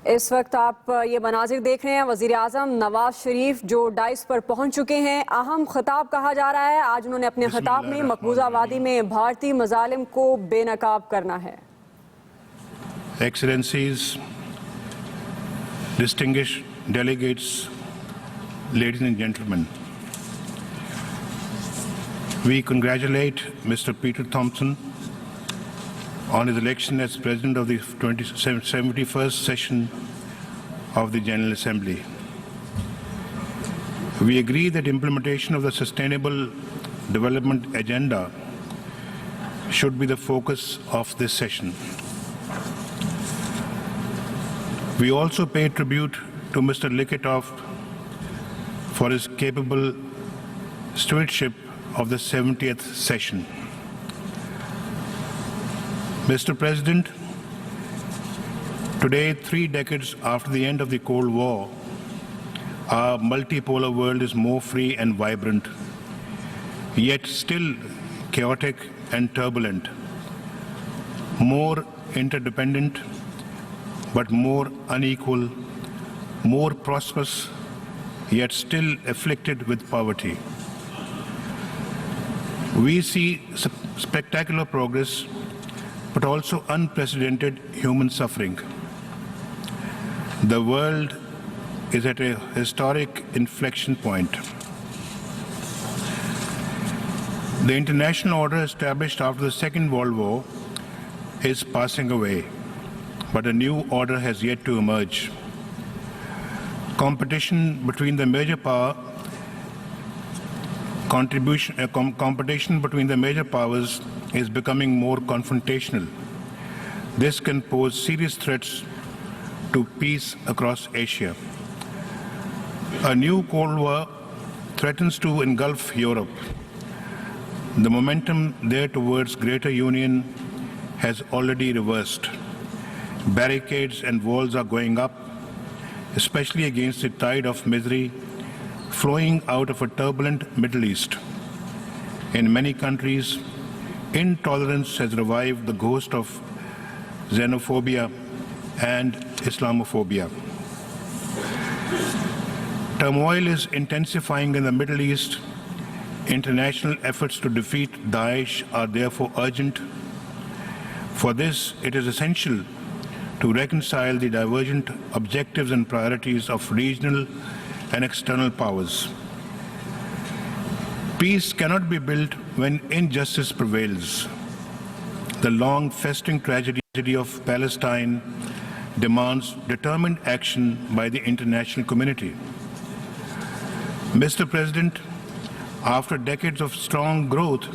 इस वक्त आप ये मनाजिर देख रहे हैं, वज़ीर आज़म नवाज शरीफ जो डाइस पर पहुंच चुके हैं। अहम खिताब कहा जा रहा है। आज उन्होंने अपने खिताब में मकबूजा वादी में भारतीय मजालिम को बेनकाब करना है। Excellencies, distinguished delegates, ladies and gentlemen, we congratulate Mr. Peter Thompson on his election as President of the 71st session of the General Assembly. We agree that implementation of the Sustainable Development Agenda should be the focus of this session. We also pay tribute to Mr. Likitoff for his capable stewardship of the 70th session. Mr. President, today, 3 decades after the end of the Cold War, our multipolar world is more free and vibrant, yet still chaotic and turbulent, more interdependent, but more unequal, more prosperous, yet still afflicted with poverty. We see spectacular progress, but also unprecedented human suffering. The world is at a historic inflection point. The international order established after the Second World War is passing away, but a new order has yet to emerge. Competition between the major powers is becoming more confrontational. This can pose serious threats to peace across Asia. A new Cold War threatens to engulf Europe. The momentum there towards greater union has already reversed. Barricades and walls are going up, especially against the tide of misery flowing out of a turbulent Middle East. In many countries, intolerance has revived the ghost of xenophobia and Islamophobia. Turmoil is intensifying in the Middle East. International efforts to defeat Daesh are therefore urgent. For this, it is essential to reconcile the divergent objectives and priorities of regional and external powers. Peace cannot be built when injustice prevails. The long festering tragedy of Palestine demands determined action by the international community. Mr. President, after decades of strong growth,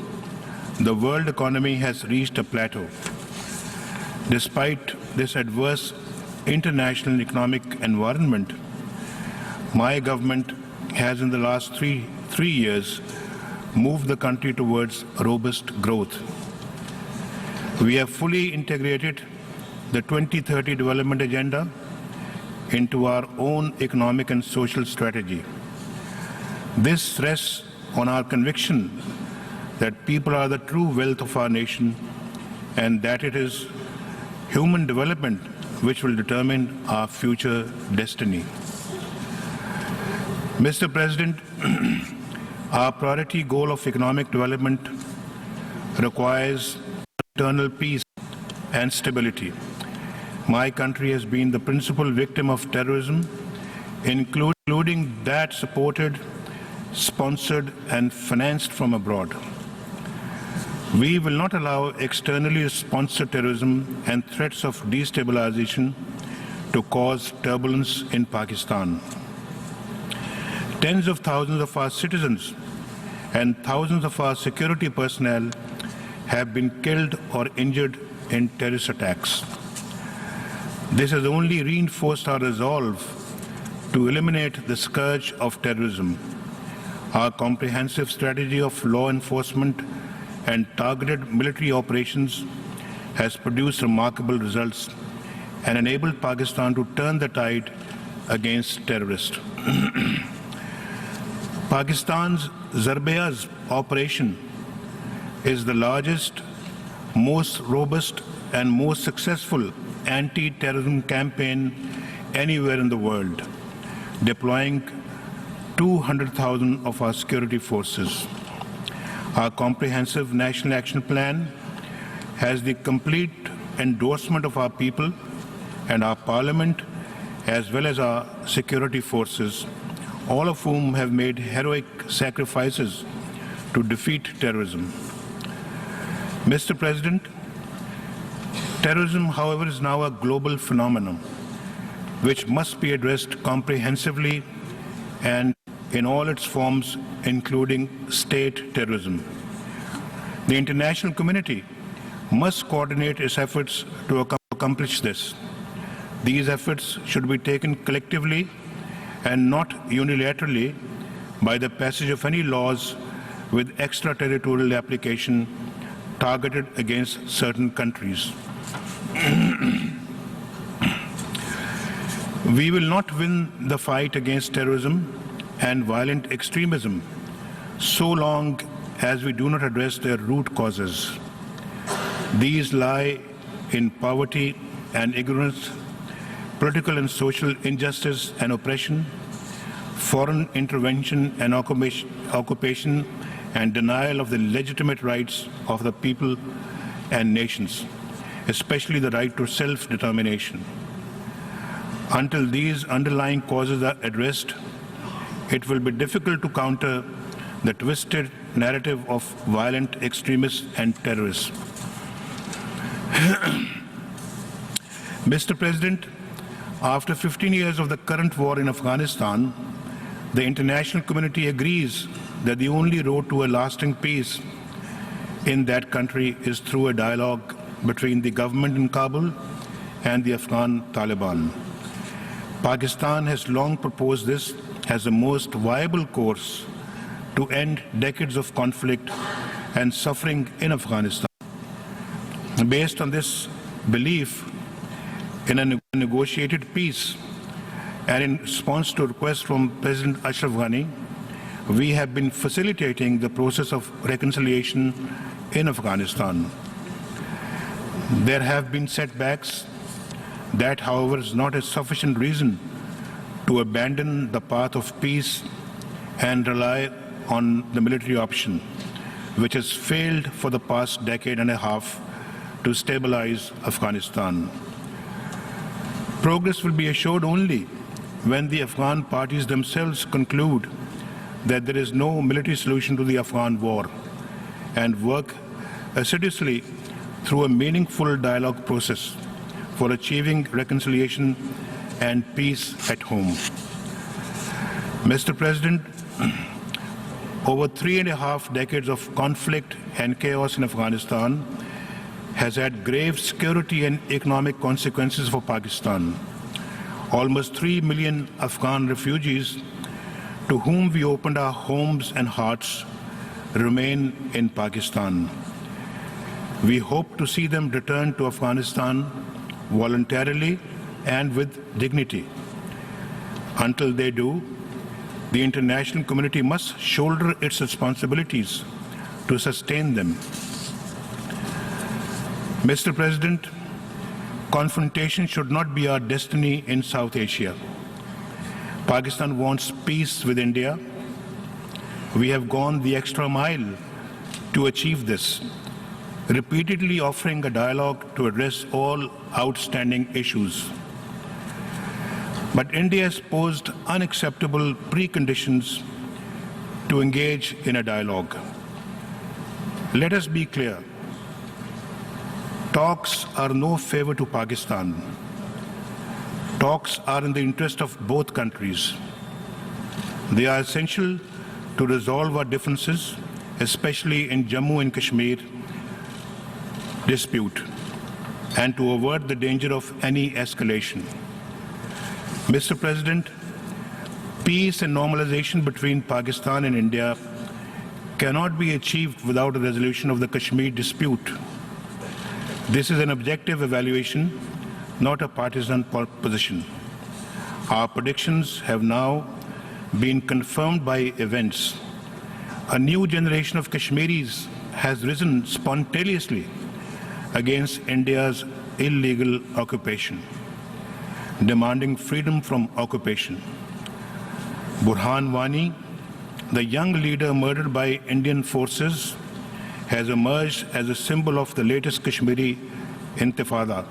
the world economy has reached a plateau. Despite this adverse international economic environment, my government has in the last three years moved the country towards robust growth. We have fully integrated the 2030 Development Agenda into our own economic and social strategy. This rests on our conviction that people are the true wealth of our nation and that it is human development which will determine our future destiny. Mr. President, our priority goal of economic development requires internal peace and stability. My country has been the principal victim of terrorism, including that supported, sponsored, and financed from abroad. We will not allow externally sponsored terrorism and threats of destabilization to cause turbulence in Pakistan. Tens of thousands of our citizens and thousands of our security personnel have been killed or injured in terrorist attacks. This has only reinforced our resolve to eliminate the scourge of terrorism. Our comprehensive strategy of law enforcement and targeted military operations has produced remarkable results and enabled Pakistan to turn the tide against terrorists. Pakistan's Zarbeaz operation is the largest, most robust and most successful anti-terrorism campaign anywhere in the world, deploying 200,000 of our security forces. Our comprehensive national action plan has the complete endorsement of our people and our parliament, as well as our security forces, all of whom have made heroic sacrifices to defeat terrorism. Mr. President, terrorism, however, is now a global phenomenon which must be addressed comprehensively and in all its forms, including state terrorism. The international community must coordinate its efforts to accomplish this. These efforts should be taken collectively and not unilaterally by the passage of any laws with extraterritorial application targeted against certain countries. We will not win the fight against terrorism and violent extremism so long as we do not address their root causes. These lie in poverty and ignorance, political and social injustice and oppression, foreign intervention and occupation, and denial of the legitimate rights of the people and nations, especially the right to self-determination. Until these underlying causes are addressed, it will be difficult to counter the twisted narrative of violent extremists and terrorists. Mr. President, after 15 years of the current war in Afghanistan, the international community agrees that the only road to a lasting peace in that country is through a dialogue between the government in Kabul and the Afghan Taliban. Pakistan has long proposed this as the most viable course to end decades of conflict and suffering in Afghanistan. Based on this belief in a negotiated peace and in response to requests from President Ashraf Ghani, we have been facilitating the process of reconciliation in Afghanistan. There have been setbacks. That, however, is not a sufficient reason to abandon the path of peace and rely on the military option, which has failed for the past decade and a half to stabilize Afghanistan. Progress will be assured only when the Afghan parties themselves conclude that there is no military solution to the Afghan war and work assiduously through a meaningful dialogue process for achieving reconciliation and peace at home. Mr. President, over 3.5 decades of conflict and chaos in Afghanistan has had grave security and economic consequences for Pakistan. Almost 3 million Afghan refugees to whom we opened our homes and hearts remain in Pakistan. We hope to see them return to Afghanistan voluntarily and with dignity. Until they do, the international community must shoulder its responsibilities to sustain them. Mr. President, confrontation should not be our destiny in South Asia. Pakistan wants peace with India. We have gone the extra mile to achieve this, repeatedly offering a dialogue to address all outstanding issues. But India has posed unacceptable preconditions to engage in a dialogue. Let us be clear. Talks are no favor to Pakistan. Talks are in the interest of both countries. They are essential to resolve our differences, especially in Jammu and Kashmir dispute, and to avert the danger of any escalation. Mr. President, peace and normalization between Pakistan and India cannot be achieved without a resolution of the Kashmir dispute. This is an objective evaluation, not a partisan position. Our predictions have now been confirmed by events. A new generation of Kashmiris has risen spontaneously against India's illegal occupation. demanding freedom from occupation. Burhan Wani, the young leader murdered by Indian forces, has emerged as a symbol of the latest Kashmiri Intifada,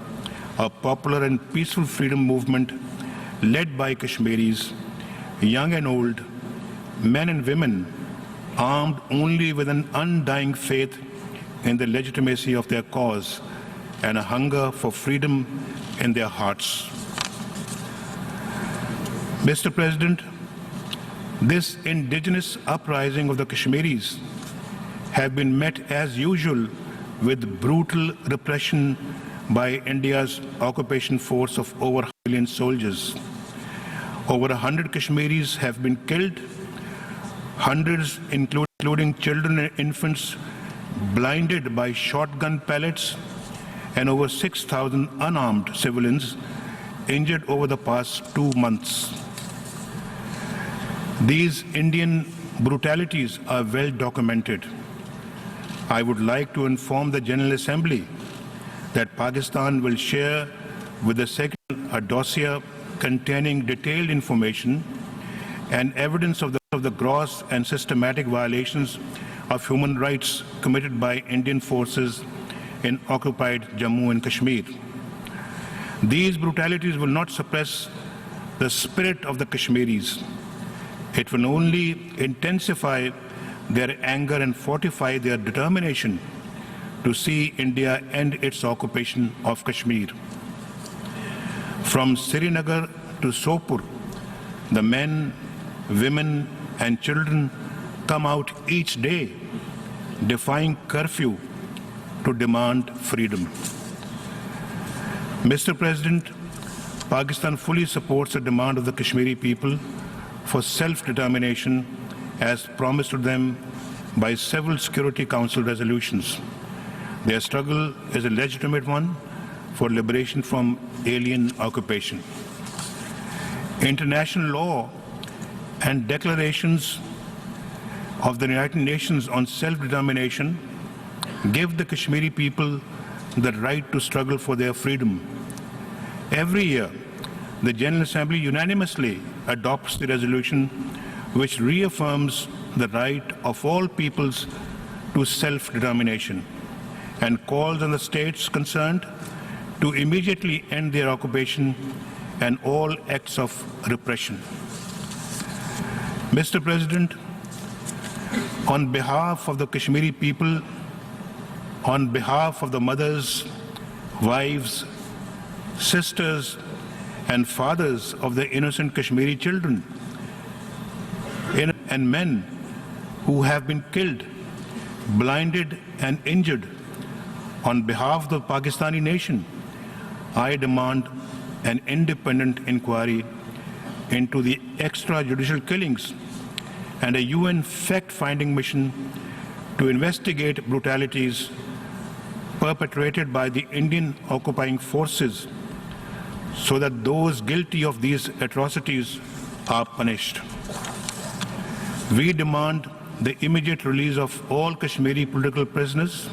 a popular and peaceful freedom movement led by Kashmiris, young and old, men and women, armed only with an undying faith in the legitimacy of their cause and a hunger for freedom in their hearts. Mr. President, this indigenous uprising of the Kashmiris have been met as usual with brutal repression by India's occupation force of over 1 million soldiers. Over 100 Kashmiris have been killed, hundreds, including children and infants, blinded by shotgun pellets, and over 6,000 unarmed civilians injured over the past 2 months. These Indian brutalities are well documented. I would like to inform the General Assembly that Pakistan will share with the Secretary a dossier containing detailed information and evidence of the gross and systematic violations of human rights committed by Indian forces in occupied Jammu and Kashmir. These brutalities will not suppress the spirit of the Kashmiris. It will only intensify their anger and fortify their determination to see India end its occupation of Kashmir. From Srinagar to Sopur, the men, women, and children come out each day, defying curfew to demand freedom. Mr. President, Pakistan fully supports the demand of the Kashmiri people for self-determination as promised to them by several Security Council resolutions. Their struggle is a legitimate one for liberation from alien occupation. International law and declarations of the United Nations on self-determination give the Kashmiri people the right to struggle for their freedom. Every year, the General Assembly unanimously adopts the resolution which reaffirms the right of all peoples to self-determination and calls on the states concerned to immediately end their occupation and all acts of repression. Mr. President, on behalf of the Kashmiri people, on behalf of the mothers, wives, sisters, and fathers of the innocent Kashmiri children and men who have been killed, blinded, and injured, on behalf of the Pakistani nation, I demand an independent inquiry into the extrajudicial killings and a UN fact-finding mission to investigate brutalities perpetrated by the Indian occupying forces so that those guilty of these atrocities are punished. We demand the immediate release of all Kashmiri political prisoners,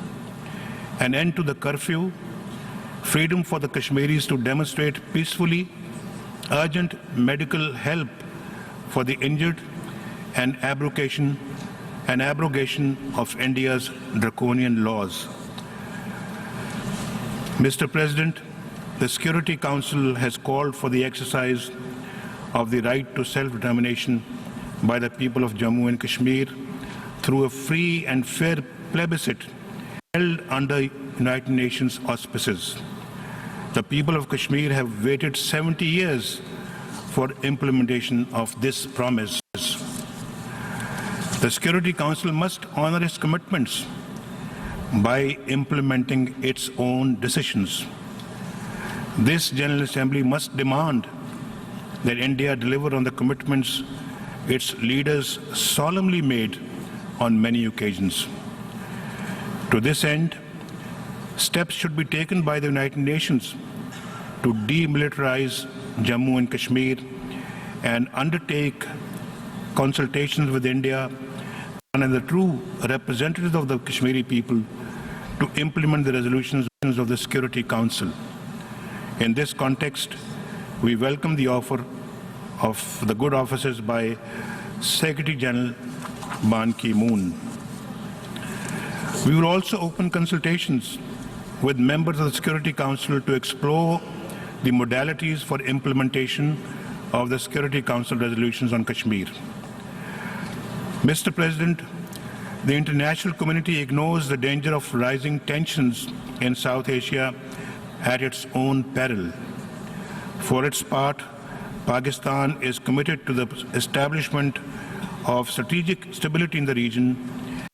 an end to the curfew, freedom for the Kashmiris to demonstrate peacefully, urgent medical help for the injured, and abrogation of India's draconian laws. Mr. President, the Security Council has called for the exercise of the right to self-determination by the people of Jammu and Kashmir through a free and fair plebiscite held under United Nations auspices. The people of Kashmir have waited 70 years for implementation of this promise. The Security Council must honor its commitments by implementing its own decisions. This General Assembly must demand that India deliver on the commitments its leaders solemnly made on many occasions. To this end, steps should be taken by the United Nations to demilitarize Jammu and Kashmir and undertake consultations with India and the true representatives of the Kashmiri people to implement the resolutions of the Security Council. In this context, we welcome the offer of the good offices by Secretary General Ban Ki-moon. We will also open consultations with members of the Security Council to explore the modalities for implementation of the Security Council resolutions on Kashmir. Mr. President, the international community ignores the danger of rising tensions in South Asia at its own peril. For its part, Pakistan is committed to the establishment of strategic stability in the region,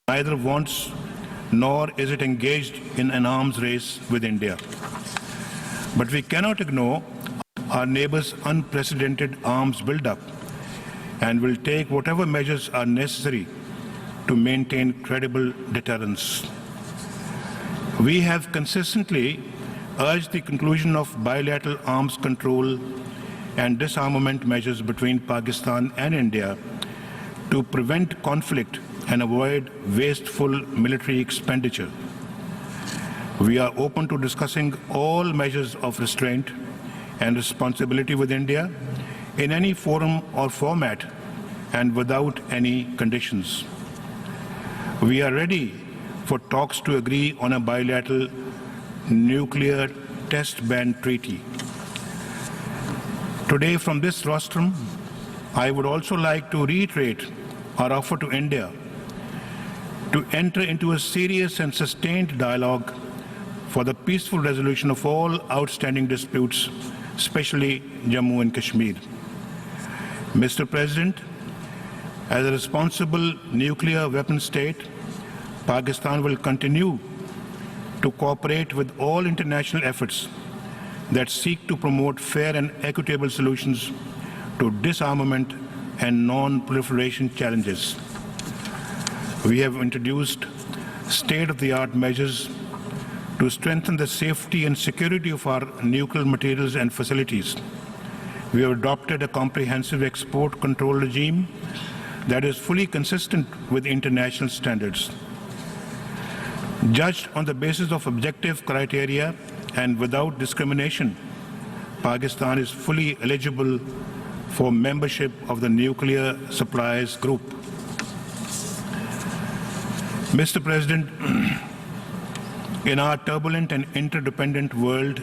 neither wants nor is it engaged in an arms race with India. But we cannot ignore our neighbors' unprecedented arms buildup and will take whatever measures are necessary to maintain credible deterrence. We have consistently urged the conclusion of bilateral arms control and disarmament measures between Pakistan and India to prevent conflict and avoid wasteful military expenditure. We are open to discussing all measures of restraint and responsibility with India in any forum or format and without any conditions. We are ready for talks to agree on a bilateral nuclear test ban treaty. Today, from this rostrum, I would also like to reiterate our offer to India to enter into a serious and sustained dialogue for the peaceful resolution of all outstanding disputes, especially Jammu and Kashmir. Mr. President, as a responsible nuclear weapon state, Pakistan will continue to cooperate with all international efforts that seek to promote fair and equitable solutions to disarmament and non-proliferation challenges. We have introduced state-of-the-art measures to strengthen the safety and security of our nuclear materials and facilities. We have adopted a comprehensive export control regime that is fully consistent with international standards. Judged on the basis of objective criteria and without discrimination, Pakistan is fully eligible for membership of the Nuclear Suppliers Group. Mr. President, in our turbulent and interdependent world,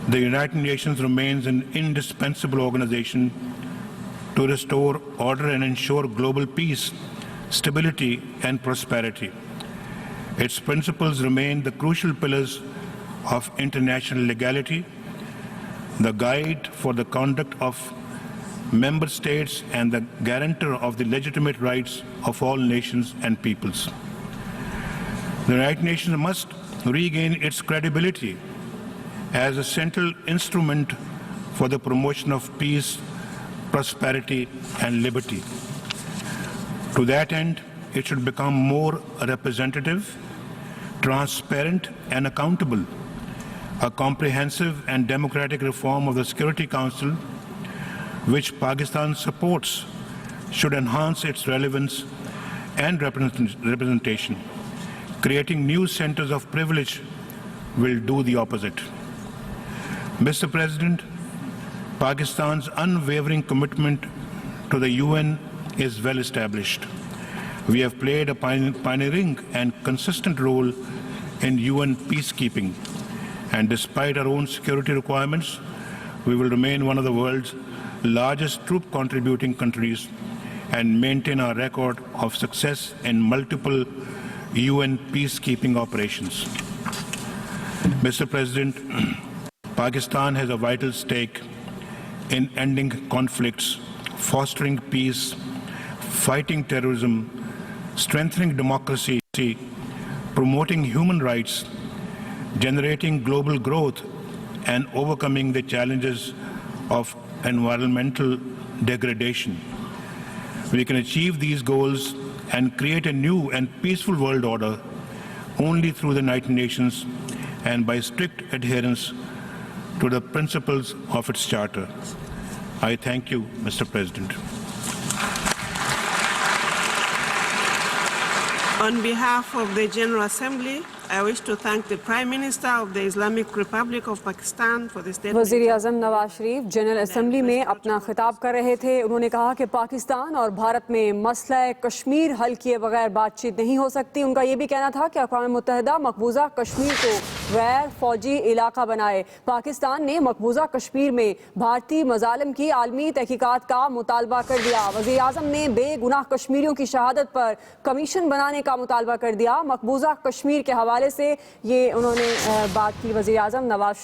the United Nations remains an indispensable organization to restore order and ensure global peace, stability, and prosperity. Its principles remain the crucial pillars of international legality, the guide for the conduct of member states, and the guarantor of the legitimate rights of all nations and peoples. The United Nations must regain its credibility as a central instrument for the promotion of peace, prosperity, and liberty. To that end, it should become more representative, transparent, and accountable. A comprehensive and democratic reform of the Security Council, which Pakistan supports, should enhance its relevance and representation. Creating new centers of privilege will do the opposite. Mr. President, Pakistan's unwavering commitment to the UN is well established. We have played a pioneering and consistent role in UN peacekeeping, and despite our own security requirements, we will remain one of the world's largest troop contributing countries and maintain our record of success in multiple UN peacekeeping operations. Mr. President, Pakistan has a vital stake in ending conflicts, fostering peace, fighting terrorism, strengthening democracy, promoting human rights, generating global growth, and overcoming the challenges of environmental degradation. We can achieve these goals and create a new and peaceful world order only through the United Nations and by strict adherence to the principles of its charter. I thank you, Mr. President. On behalf of the General Assembly, I wish to thank the Prime Minister of the Islamic Republic of Pakistan for the statement. वज़ीर आज़म Nawaz Sharif general assembly में अपना खिताब कर रहे थे। उन्होंने कहा कि पाकिस्तान और भारत में मसला कश्मीर हल किए बगैर बातचीत नहीं हो सकती। उनका ये भी कहना था कि अक़वाम मुत्तहिदा मकबूजा कश्मीर को गैर फौजी इलाका बनाए। पाकिस्तान ने मकबूजा कश्मीर में भारतीय मजालिम की आलमी तहकीकात का मुतालबा कर दिया। वज़ीर आज़म ने बेगुनाह कश्मीरियों की शहादत पर कमीशन बनाने का मुतालबा कर दिया। मकबूजा कश्मीर के हवाले से ये उन्होंने बात की वज़ीर आज़म नवाज